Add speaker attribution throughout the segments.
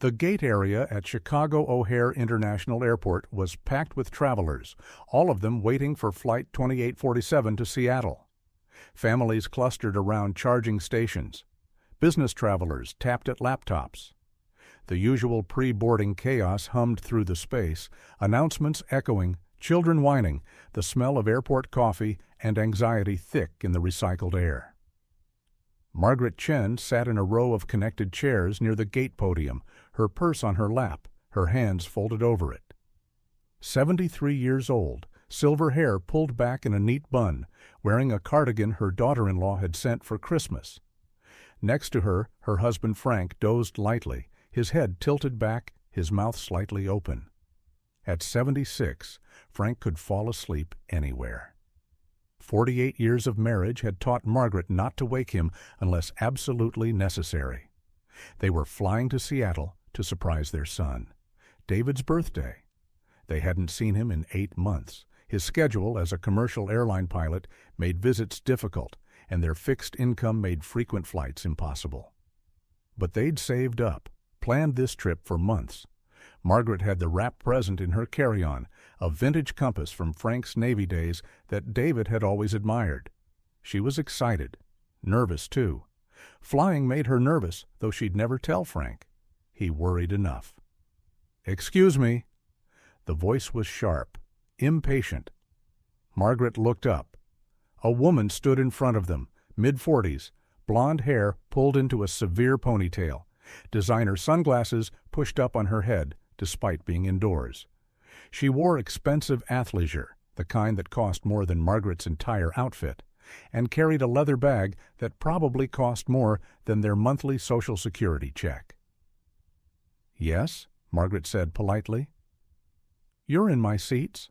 Speaker 1: The gate area at Chicago O'Hare International Airport was packed with travelers, all of them waiting for Flight 2847 to Seattle. Families clustered around charging stations. Business travelers tapped at laptops. The usual pre-boarding chaos hummed through the space, announcements echoing, children whining, the smell of airport coffee, and anxiety thick in the recycled air. Margaret Chen sat in a row of connected chairs near the gate podium, her purse on her lap, her hands folded over it. 73 years old, silver hair pulled back in a neat bun, wearing a cardigan her daughter-in-law had sent for Christmas. Next to her, her husband Frank dozed lightly, his head tilted back, his mouth slightly open. At 76, Frank could fall asleep anywhere. 48 years of marriage had taught Margaret not to wake him unless absolutely necessary. They were flying to Seattle to surprise their son. David's birthday. They hadn't seen him in 8 months. His schedule as a commercial airline pilot made visits difficult, and their fixed income made frequent flights impossible. But they'd saved up, planned this trip for months. Margaret had the wrapped present in her carry-on, a vintage compass from Frank's Navy days that David had always admired. She was excited, nervous too. Flying made her nervous, though she'd never tell Frank. He worried enough. "Excuse me." The voice was sharp, impatient. Margaret looked up. A woman stood in front of them, mid-40s, blonde hair pulled into a severe ponytail, designer sunglasses pushed up on her head, despite being indoors. She wore expensive athleisure, the kind that cost more than Margaret's entire outfit, and carried a leather bag that probably cost more than their monthly Social Security check. "Yes," Margaret said politely. "You're in my seats."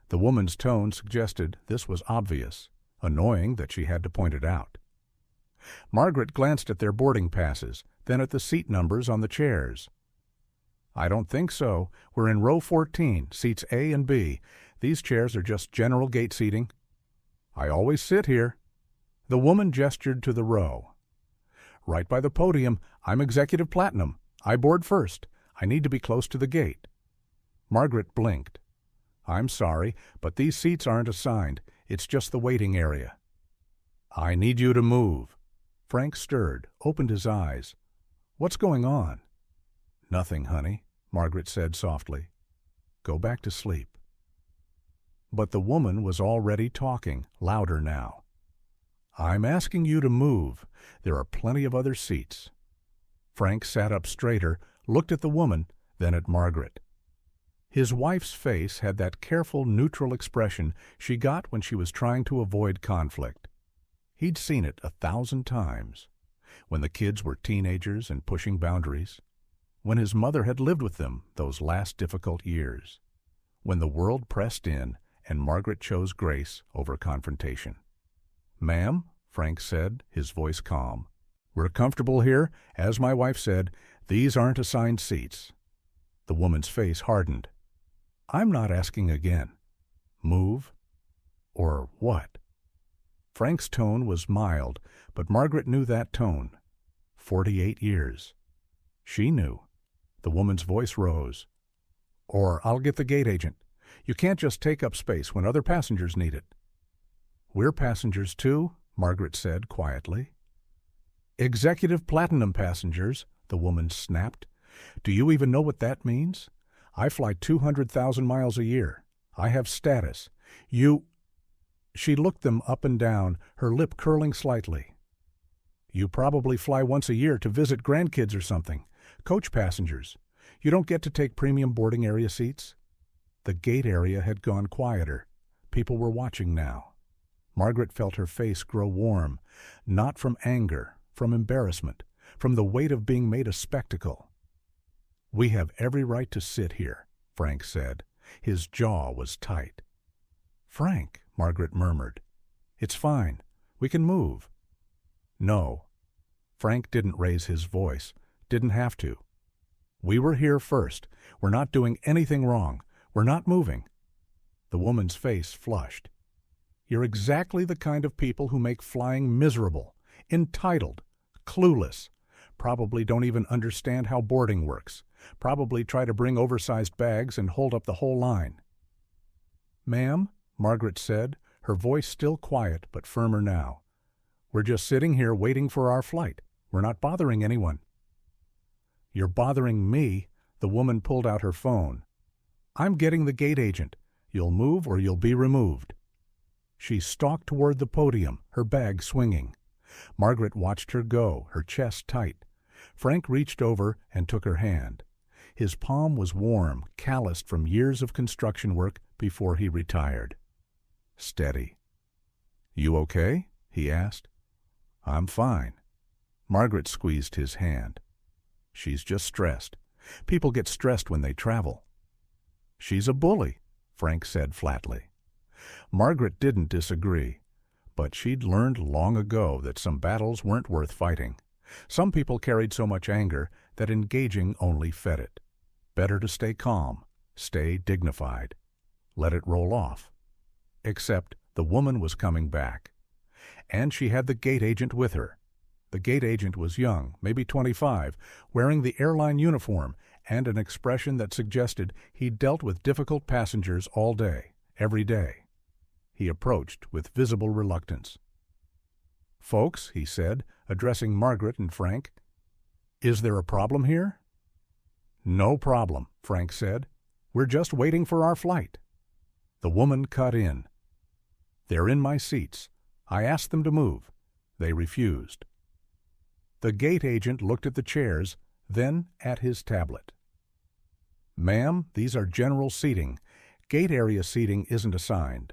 Speaker 1: The woman's tone suggested this was obvious, annoying that she had to point it out. Margaret glanced at their boarding passes, then at the seat numbers on the chairs. "I don't think so. We're in row 14, seats A and B. These chairs are just general gate seating." "I always sit here." The woman gestured to the row. "Right by the podium. I'm Executive Platinum. I board first. I need to be close to the gate." Margaret blinked. "I'm sorry, but these seats aren't assigned. It's just the waiting area." "I need you to move." Frank stirred, opened his eyes. "What's going on?" "Nothing, honey," Margaret said softly. "Go back to sleep." But the woman was already talking, louder now. "I'm asking you to move. There are plenty of other seats." Frank sat up straighter, looked at the woman, then at Margaret. His wife's face had that careful, neutral expression she got when she was trying to avoid conflict. He'd seen it 1,000 times. When the kids were teenagers and pushing boundaries. When his mother had lived with them those last difficult years. When the world pressed in and Margaret chose grace over confrontation. "Ma'am," Frank said, his voice calm. "We're comfortable here. As my wife said, these aren't assigned seats." The woman's face hardened. "I'm not asking again. Move? Or what?" Frank's tone was mild, but Margaret knew that tone. 48 years. She knew. The woman's voice rose. "Or I'll get the gate agent. You can't just take up space when other passengers need it." "We're passengers too," Margaret said quietly. "Executive Platinum passengers," the woman snapped. "Do you even know what that means? I fly 200,000 miles a year. I have status. You—" She looked them up and down, her lip curling slightly. "You probably fly once a year to visit grandkids or something. Coach passengers. You don't get to take premium boarding area seats." The gate area had gone quieter. People were watching now. Margaret felt her face grow warm, not from anger, from embarrassment, from the weight of being made a spectacle. "We have every right to sit here," Frank said. His jaw was tight. "Frank," Margaret murmured. "It's fine. We can move." "No." Frank didn't raise his voice, didn't have to. "We were here first. We're not doing anything wrong. We're not moving." The woman's face flushed. "You're exactly the kind of people who make flying miserable, entitled, clueless. probably don't even understand how boarding works, probably try to bring oversized bags and hold up the whole line. "Ma'am," Margaret said, her voice still quiet but firmer now, "we're just sitting here waiting for our flight. We're not bothering anyone." "You're bothering me." The woman pulled out her phone. "I'm getting the gate agent. You'll move or you'll be removed." She stalked toward the podium, her bag swinging. Margaret watched her go, her chest tight. Frank reached over and took her hand. His palm was warm, calloused from years of construction work before he retired. "Steady." "You okay?" he asked. "I'm fine." Margaret squeezed his hand. "She's just stressed. People get stressed when they travel." "She's a bully," Frank said flatly. Margaret didn't disagree, but she'd learned long ago that some battles weren't worth fighting. Some people carried so much anger that engaging only fed it. Better to stay calm, stay dignified. Let it roll off. Except the woman was coming back. And she had the gate agent with her. The gate agent was young, maybe 25, wearing the airline uniform and an expression that suggested he'd dealt with difficult passengers all day, every day. He approached with visible reluctance. "Folks," he said, addressing Margaret and Frank, "is there a problem here?" "No problem," Frank said. "We're just waiting for our flight." The woman cut in. "They're in my seats. I asked them to move. They refused." The gate agent looked at the chairs, then at his tablet. "Ma'am, these are general seating. Gate area seating isn't assigned."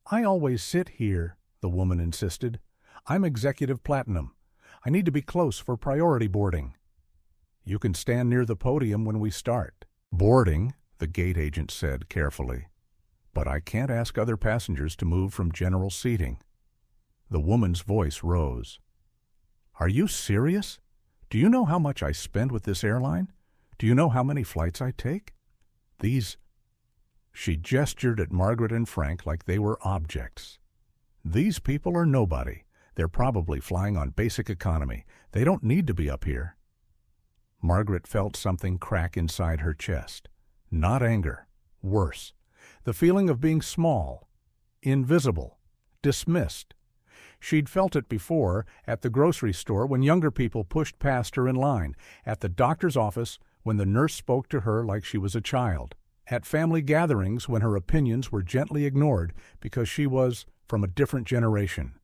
Speaker 1: "I always sit here," the woman insisted. "I'm executive platinum. I need to be close for priority boarding." "You can stand near the podium when we start." "Boarding," the gate agent said carefully. "But I can't ask other passengers to move from general seating." The woman's voice rose. "Are you serious? Do you know how much I spend with this airline? Do you know how many flights I take? These—" She gestured at Margaret and Frank like they were objects. "These people are nobody. They're probably flying on basic economy. They don't need to be up here." Margaret felt something crack inside her chest. Not anger. Worse. The feeling of being small, invisible, dismissed. She'd felt it before, at the grocery store when younger people pushed past her in line, at the doctor's office when the nurse spoke to her like she was a child, at family gatherings when her opinions were gently ignored because she was from a different generation.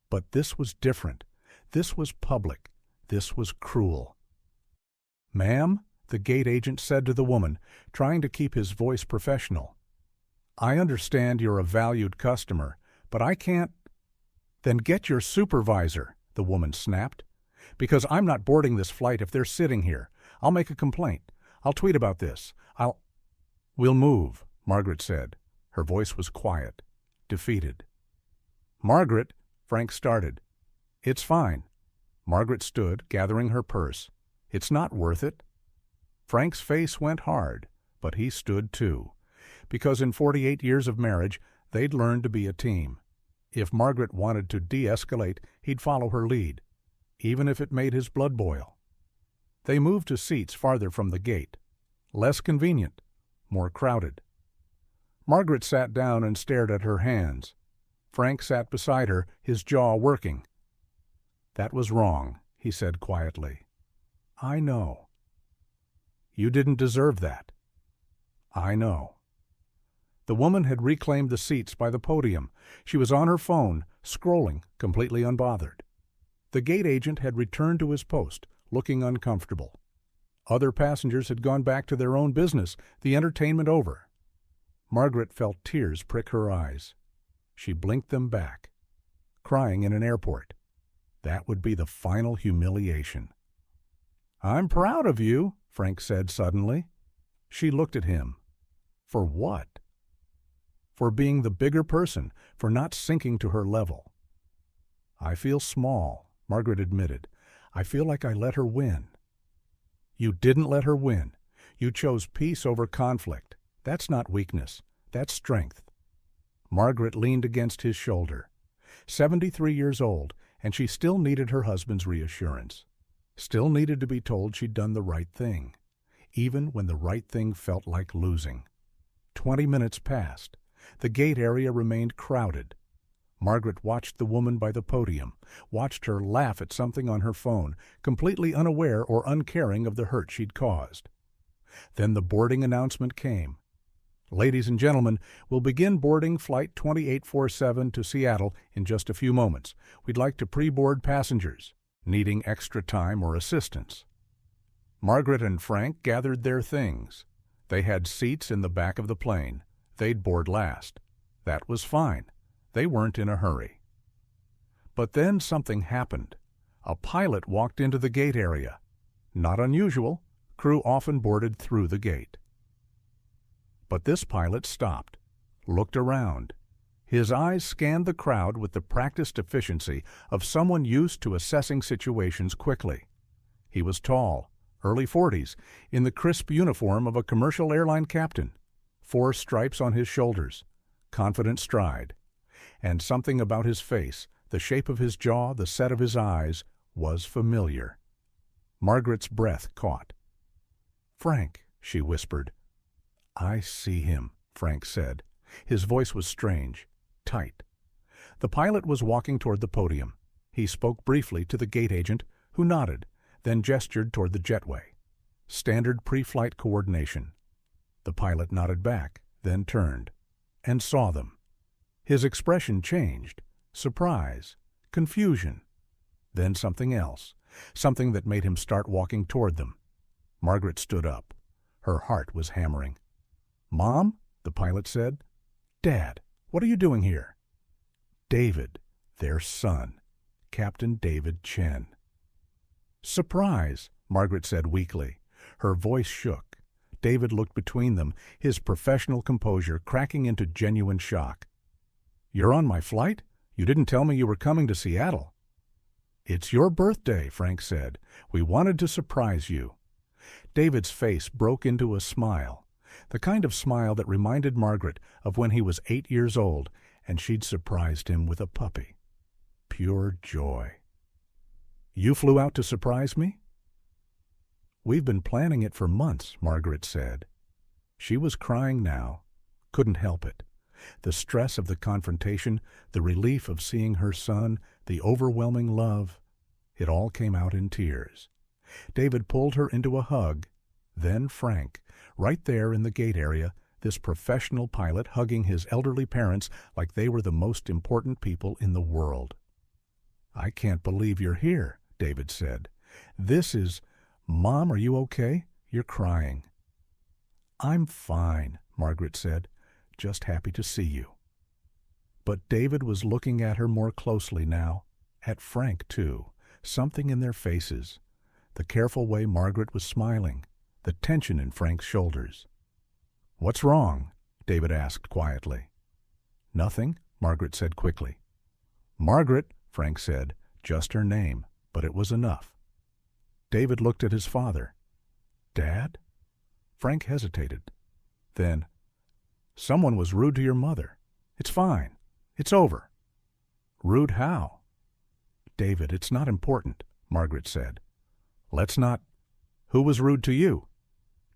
Speaker 1: But this was different. This was public. This was cruel. "Ma'am," the gate agent said to the woman, trying to keep his voice professional, "I understand you're a valued customer, but I can't—" "Then get your supervisor," the woman snapped. "Because I'm not boarding this flight if they're sitting here. I'll make a complaint. I'll tweet about this. "We'll move," Margaret said. Her voice was quiet, defeated. "Margaret," Frank started. "It's fine." Margaret stood, gathering her purse. "It's not worth it." Frank's face went hard, but he stood too. Because in 48 years of marriage, they'd learned to be a team. If Margaret wanted to de-escalate, he'd follow her lead, even if it made his blood boil. They moved to seats farther from the gate. Less convenient, more crowded. Margaret sat down and stared at her hands. Frank sat beside her, his jaw working. "That was wrong," he said quietly. "I know." "You didn't deserve that." "I know." The woman had reclaimed the seats by the podium. She was on her phone, scrolling, completely unbothered. The gate agent had returned to his post, looking uncomfortable. Other passengers had gone back to their own business, the entertainment over. Margaret felt tears prick her eyes. She blinked them back. Crying in an airport. That would be the final humiliation. "I'm proud of you," Frank said suddenly. She looked at him. For what? For being the bigger person, for not sinking to her level. "I feel small," Margaret admitted. "I feel like I let her win." "You didn't let her win. You chose peace over conflict. That's not weakness. That's strength." Margaret leaned against his shoulder. 73 years old, and she still needed her husband's reassurance. Still needed to be told she'd done the right thing, even when the right thing felt like losing. 20 minutes passed. The gate area remained crowded. Margaret watched the woman by the podium, watched her laugh at something on her phone, completely unaware or uncaring of the hurt she'd caused. Then the boarding announcement came. Ladies and gentlemen, we'll begin boarding Flight 2847 to Seattle in just a few moments. We'd like to pre-board passengers needing extra time or assistance. Margaret and Frank gathered their things. They had seats in the back of the plane. They'd board last. That was fine. They weren't in a hurry. But then something happened. A pilot walked into the gate area. Not unusual. Crew often boarded through the gate. But this pilot stopped, looked around. His eyes scanned the crowd with the practiced efficiency of someone used to assessing situations quickly. He was tall, early 40s, in the crisp uniform of a commercial airline captain, 4 stripes on his shoulders, confident stride. And something about his face, the shape of his jaw, the set of his eyes, was familiar. Margaret's breath caught. "Frank," she whispered. "I see him," Frank said. His voice was strange, tight. The pilot was walking toward the podium. He spoke briefly to the gate agent, who nodded, then gestured toward the jetway. Standard pre-flight coordination. The pilot nodded back, then turned, and saw them. His expression changed. Surprise, confusion, then something else, something that made him start walking toward them. Margaret stood up. Her heart was hammering. "Mom?" the pilot said. "Dad, what are you doing here?" David, their son, Captain David Chen. "Surprise," Margaret said weakly. Her voice shook. David looked between them, his professional composure cracking into genuine shock. "You're on my flight? You didn't tell me you were coming to Seattle." "It's your birthday," Frank said. "We wanted to surprise you." David's face broke into a smile, the kind of smile that reminded Margaret of when he was 8 years old and she'd surprised him with a puppy. Pure joy. "You flew out to surprise me?" "We've been planning it for months," Margaret said. She was crying now, couldn't help it. The stress of the confrontation, the relief of seeing her son, the overwhelming love, it all came out in tears. David pulled her into a hug. Then Frank, right there in the gate area, this professional pilot hugging his elderly parents like they were the most important people in the world. "I can't believe you're here," David said. "This is... Mom, are you okay? You're crying." "I'm fine," Margaret said. "Just happy to see you." But David was looking at her more closely now, at Frank too, something in their faces, the careful way Margaret was smiling, the tension in Frank's shoulders. "What's wrong?" David asked quietly. "Nothing," Margaret said quickly. "Margaret," Frank said, just her name, but it was enough. David looked at his father. "Dad?" Frank hesitated. Then, "Someone was rude to your mother. It's fine. It's over." "Rude how?" "David, it's not important," Margaret said. "Let's not—" "Who was rude to you?"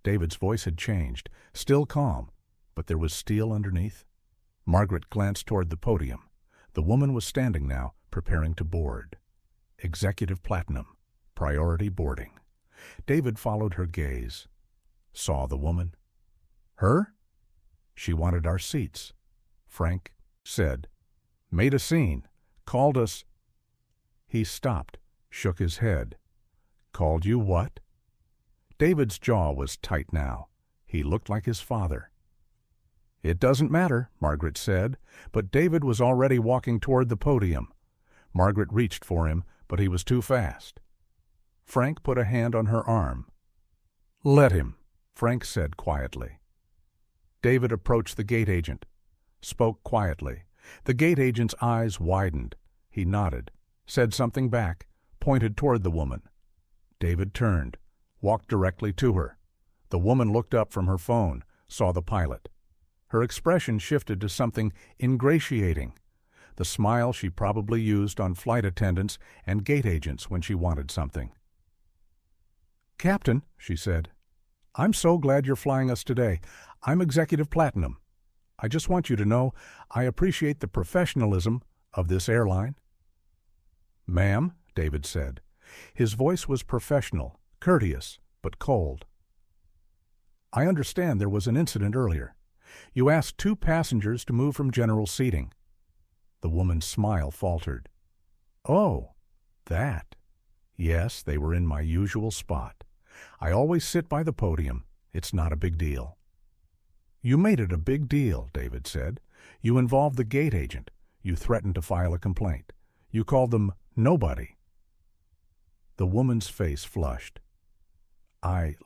Speaker 1: David's voice had changed, still calm, but there was steel underneath. Margaret glanced toward the podium. The woman was standing now, preparing to board. Executive Platinum, priority boarding. David followed her gaze. Saw the woman. "Her?" "She wanted our seats," Frank said. "Made a scene. Called us—" He stopped, shook his head. "Called you what?" David's jaw was tight now. He looked like his father. "It doesn't matter," Margaret said, but David was already walking toward the podium. Margaret reached for him, but he was too fast. Frank put a hand on her arm. "Let him," Frank said quietly. David approached the gate agent, spoke quietly. The gate agent's eyes widened. He nodded, said something back, pointed toward the woman. David turned, walked directly to her. The woman looked up from her phone, saw the pilot. Her expression shifted to something ingratiating, the smile she probably used on flight attendants and gate agents when she wanted something. "Captain," she said, "I'm so glad you're flying us today. I'm Executive Platinum. I just want you to know I appreciate the professionalism of this airline." "Ma'am," David said. His voice was professional, courteous, but cold. "I understand there was an incident earlier. You asked 2 passengers to move from general seating." The woman's smile faltered. "Oh, that. Yes, they were in my usual spot. I always sit by the podium. It's not a big deal." "You made it a big deal," David said. "You involved the gate agent. You threatened to file a complaint. You called them nobody." The woman's face flushed.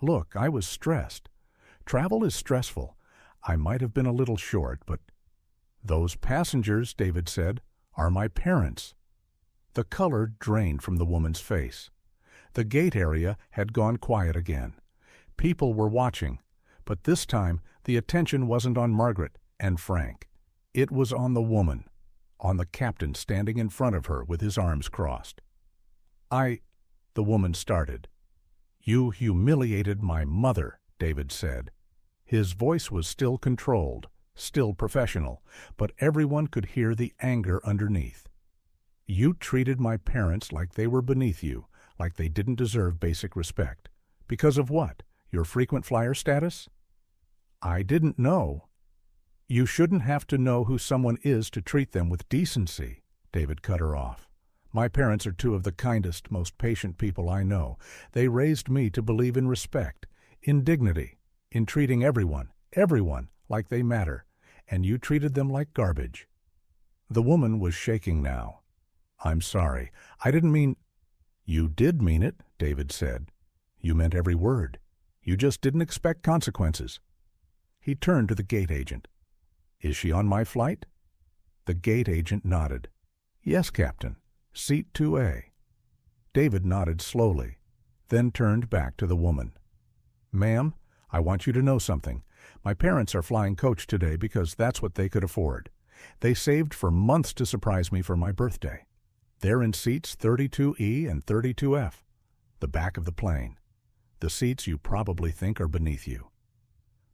Speaker 1: Look, I was stressed. Travel is stressful. I might have been a little short, but—" "Those passengers," David said, "are my parents." The color drained from the woman's face. The gate area had gone quiet again. People were watching, but this time the attention wasn't on Margaret and Frank. It was on the woman, on the captain standing in front of her with his arms crossed. The woman started. "You humiliated my mother," David said. His voice was still controlled, still professional, but everyone could hear the anger underneath. "You treated my parents like they were beneath you, like they didn't deserve basic respect. Because of what? Your frequent flyer status?" "I didn't know." "You shouldn't have to know who someone is to treat them with decency," David cut her off. "My parents are 2 of the kindest, most patient people I know. They raised me to believe in respect, in dignity, in treating everyone, like they matter, and you treated them like garbage." The woman was shaking now. "I'm sorry. I didn't mean—" "You did mean it," David said. "You meant every word. You just didn't expect consequences." He turned to the gate agent. "Is she on my flight?" The gate agent nodded. "Yes, Captain. Seat 2A." David nodded slowly, then turned back to the woman. "Ma'am, I want you to know something. My parents are flying coach today because that's what they could afford. They saved for months to surprise me for my birthday. They're in seats 32E and 32F, the back of the plane, the seats you probably think are beneath you."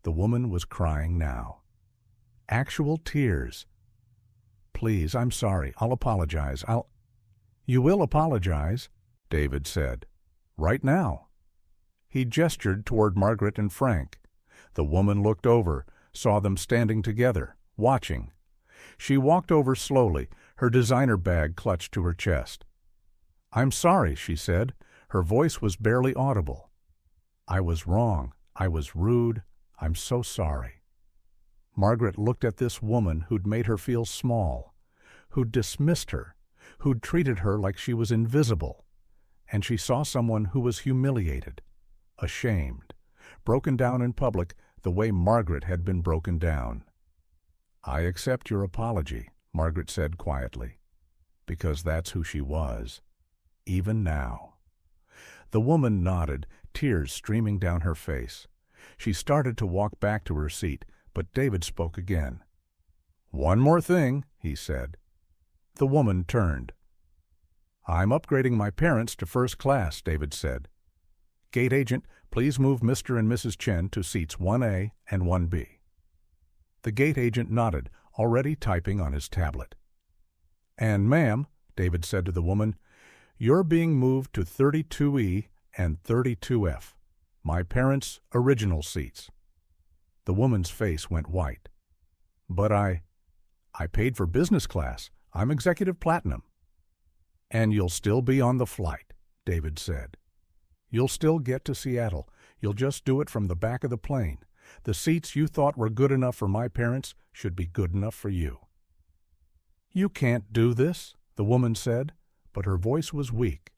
Speaker 1: The woman was crying now. Actual tears. "Please, I'm sorry. I'll apologize. "You will apologize," David said. "Right now." He gestured toward Margaret and Frank. The woman looked over, saw them standing together, watching. She walked over slowly, her designer bag clutched to her chest. "I'm sorry," she said. Her voice was barely audible. "I was wrong. I was rude. I'm so sorry." Margaret looked at this woman who'd made her feel small, who'd dismissed her, who'd treated her like she was invisible, and she saw someone who was humiliated, ashamed, broken down in public the way Margaret had been broken down. "I accept your apology," Margaret said quietly, because that's who she was, even now. The woman nodded, tears streaming down her face. She started to walk back to her seat, but David spoke again. "One more thing," he said. The woman turned. "I'm upgrading my parents to first class," David said. "Gate agent, please move Mr. and Mrs. Chen to seats 1A and 1B." The gate agent nodded, already typing on his tablet. "And ma'am," David said to the woman, "you're being moved to 32E and 32F, my parents' original seats." The woman's face went white. "But I paid for business class. I'm Executive Platinum." "And you'll still be on the flight," David said. "You'll still get to Seattle. You'll just do it from the back of the plane. The seats you thought were good enough for my parents should be good enough for you." "You can't do this," the woman said, but her voice was weak.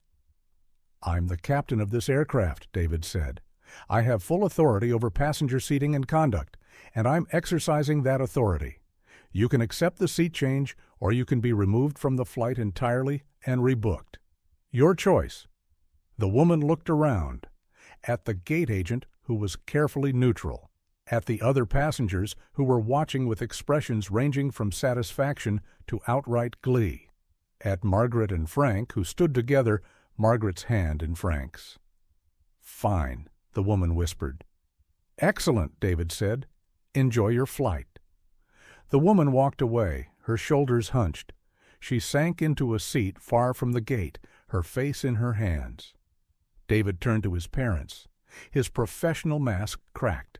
Speaker 1: "I'm the captain of this aircraft," David said. "I have full authority over passenger seating and conduct, and I'm exercising that authority. You can accept the seat change, or you can be removed from the flight entirely and rebooked. Your choice." The woman looked around, at the gate agent, who was carefully neutral, at the other passengers who were watching with expressions ranging from satisfaction to outright glee, at Margaret and Frank, who stood together, Margaret's hand in Frank's. "Fine," the woman whispered. "Excellent," David said. "Enjoy your flight." The woman walked away, her shoulders hunched. She sank into a seat far from the gate, her face in her hands. David turned to his parents. His professional mask cracked.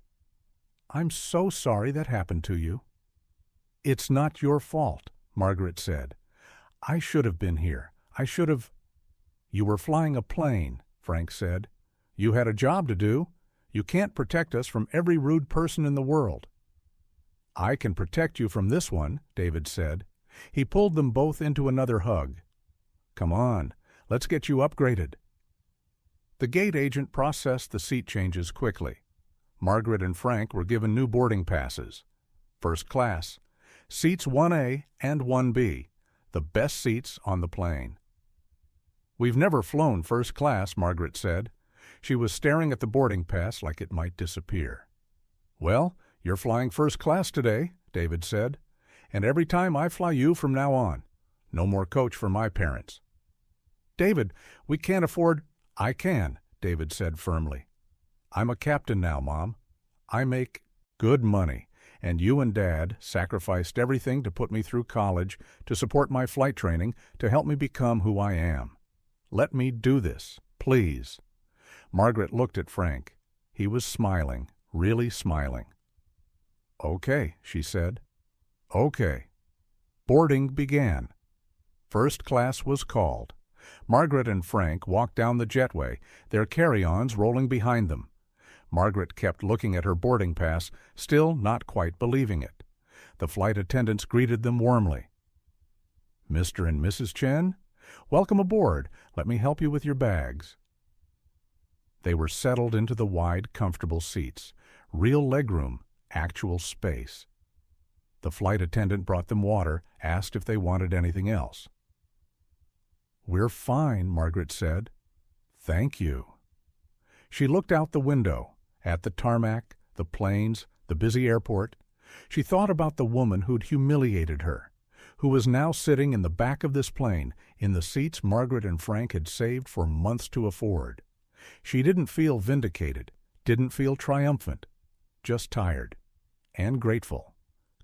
Speaker 1: "I'm so sorry that happened to you." "It's not your fault," Margaret said. "I should have been here. I should have—" "You were flying a plane," Frank said. "You had a job to do. You can't protect us from every rude person in the world." "I can protect you from this one," David said. He pulled them both into another hug. "Come on, let's get you upgraded." The gate agent processed the seat changes quickly. Margaret and Frank were given new boarding passes. First class, seats 1A and 1B, the best seats on the plane. "We've never flown first class," Margaret said. She was staring at the boarding pass like it might disappear. "Well, you're flying first class today," David said. "And every time I fly you from now on. No more coach for my parents." "David, we can't afford—" "I can," David said firmly. "I'm a captain now, Mom. I make good money, and you and Dad sacrificed everything to put me through college, to support my flight training, to help me become who I am. Let me do this, please." Margaret looked at Frank. He was smiling, really smiling. "Okay," she said. "Okay." Boarding began. First class was called. Margaret and Frank walked down the jetway, their carry-ons rolling behind them. Margaret kept looking at her boarding pass, still not quite believing it. The flight attendants greeted them warmly. "Mr. and Mrs. Chen? Welcome aboard. Let me help you with your bags." They were settled into the wide, comfortable seats. Real legroom, actual space. The flight attendant brought them water, asked if they wanted anything else. "We're fine," Margaret said. "Thank you." She looked out the window, at the tarmac, the planes, the busy airport. She thought about the woman who'd humiliated her, who was now sitting in the back of this plane, in the seats Margaret and Frank had saved for months to afford. She didn't feel vindicated, didn't feel triumphant, just tired and grateful.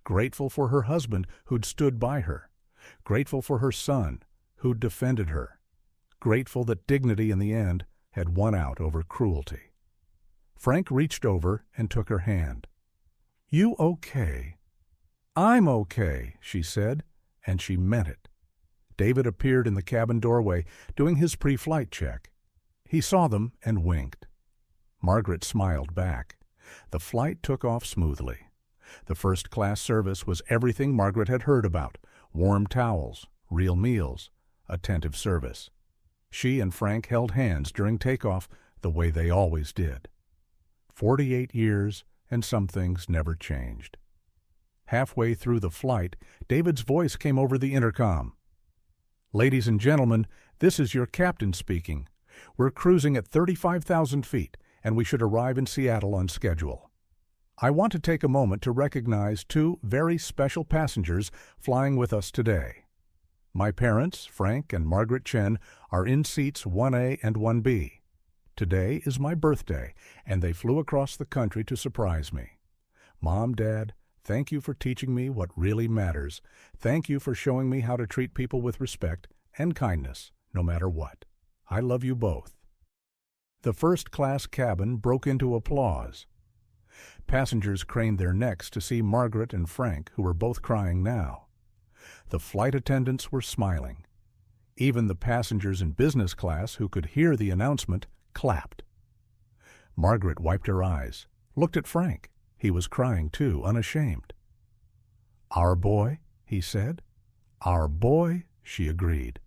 Speaker 1: Grateful for her husband who'd stood by her, grateful for her son who'd defended her, grateful that dignity in the end had won out over cruelty. Frank reached over and took her hand. "You okay?" "I'm okay," she said, and she meant it. David appeared in the cabin doorway, doing his pre-flight check. He saw them and winked. Margaret smiled back. The flight took off smoothly. The first-class service was everything Margaret had heard about: warm towels, real meals, attentive service. She and Frank held hands during takeoff the way they always did. 48 years, and some things never changed. Halfway through the flight, David's voice came over the intercom. "Ladies and gentlemen, this is your captain speaking. We're cruising at 35,000 feet, and we should arrive in Seattle on schedule. I want to take a moment to recognize two very special passengers flying with us today. My parents, Frank and Margaret Chen, are in seats 1A and 1B. Today is my birthday, and they flew across the country to surprise me. Mom, Dad, thank you for teaching me what really matters. Thank you for showing me how to treat people with respect and kindness, no matter what. I love you both." The first-class cabin broke into applause. Passengers craned their necks to see Margaret and Frank, who were both crying now. The flight attendants were smiling. Even the passengers in business class, who could hear the announcement, clapped. Margaret wiped her eyes, looked at Frank. He was crying too, unashamed. "Our boy," he said. "Our boy," she agreed.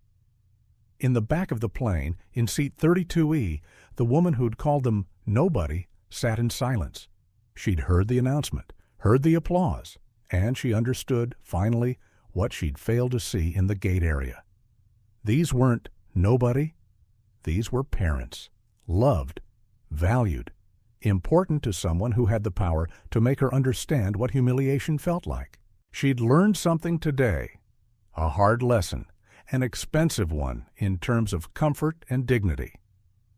Speaker 1: In the back of the plane, in seat 32E, the woman who'd called them nobody sat in silence. She'd heard the announcement, heard the applause, and she understood, finally, what she'd failed to see in the gate area. These weren't nobody. These were parents, loved, valued, important to someone who had the power to make her understand what humiliation felt like. She'd learned something today, a hard lesson, an expensive one in terms of comfort and dignity.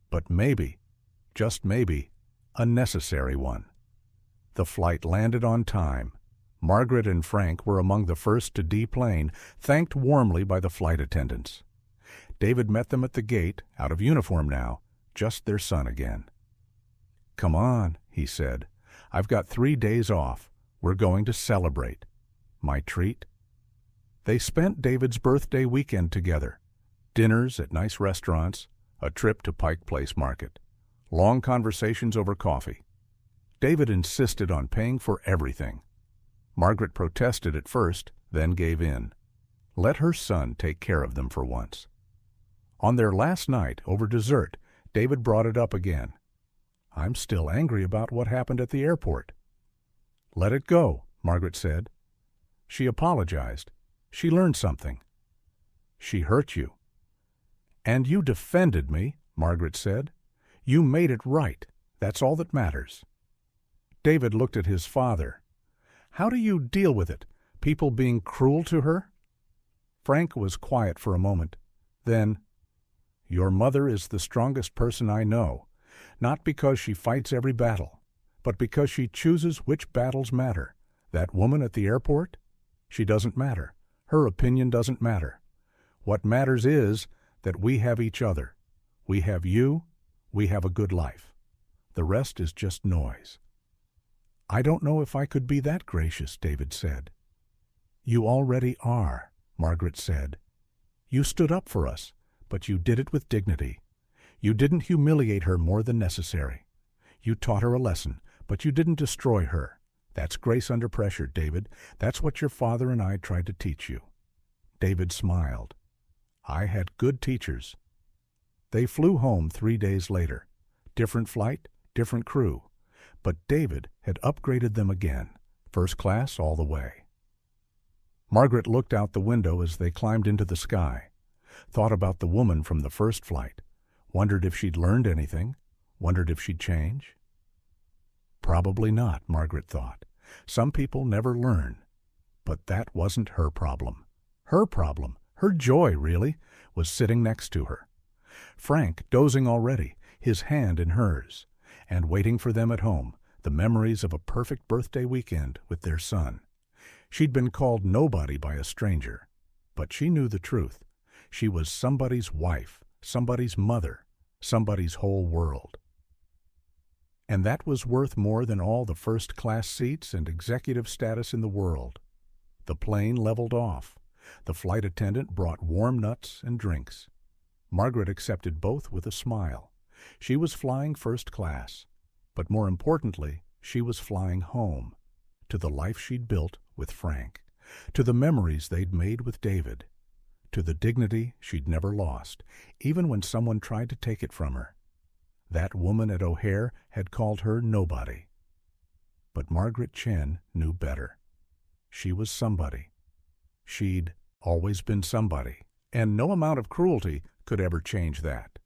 Speaker 1: But maybe, just maybe, a necessary one. The flight landed on time. Margaret and Frank were among the first to deplane, thanked warmly by the flight attendants. David met them at the gate, out of uniform now, just their son again. "Come on," he said. "I've got 3 days off. We're going to celebrate. My treat?" They spent David's birthday weekend together. Dinners at nice restaurants, a trip to Pike Place Market, long conversations over coffee. David insisted on paying for everything. Margaret protested at first, then gave in. Let her son take care of them for once. On their last night, over dessert, David brought it up again. "I'm still angry about what happened at the airport." "Let it go," Margaret said. She apologized. She learned something. "She hurt you." "And you defended me," Margaret said. "You made it right. That's all that matters." David looked at his father. "How do you deal with it? People being cruel to her?" Frank was quiet for a moment. Then, "Your mother is the strongest person I know, not because she fights every battle, but because she chooses which battles matter. That woman at the airport? She doesn't matter. Her opinion doesn't matter. What matters is that we have each other. We have you. We have a good life. The rest is just noise." "I don't know if I could be that gracious," David said. "You already are," Margaret said. "You stood up for us, but you did it with dignity. You didn't humiliate her more than necessary. You taught her a lesson, but you didn't destroy her. That's grace under pressure, David. That's what your father and I tried to teach you." David smiled. "I had good teachers." They flew home 3 days later. Different flight, different crew. But David had upgraded them again, first class all the way. Margaret looked out the window as they climbed into the sky, thought about the woman from the first flight, wondered if she'd learned anything, wondered if she'd change. Probably not, Margaret thought. Some people never learn. But that wasn't her problem. Her problem, her joy, really, was sitting next to her. Frank dozing already, his hand in hers, and waiting for them at home, the memories of a perfect birthday weekend with their son. She'd been called nobody by a stranger, but she knew the truth. She was somebody's wife, somebody's mother, somebody's whole world. And that was worth more than all the first-class seats and executive status in the world. The plane leveled off. The flight attendant brought warm nuts and drinks. Margaret accepted both with a smile. She was flying first class, but more importantly, she was flying home, to the life she'd built with Frank, to the memories they'd made with David, to the dignity she'd never lost, even when someone tried to take it from her. That woman at O'Hare had called her nobody. But Margaret Chen knew better. She was somebody. She'd always been somebody, and no amount of cruelty could ever change that.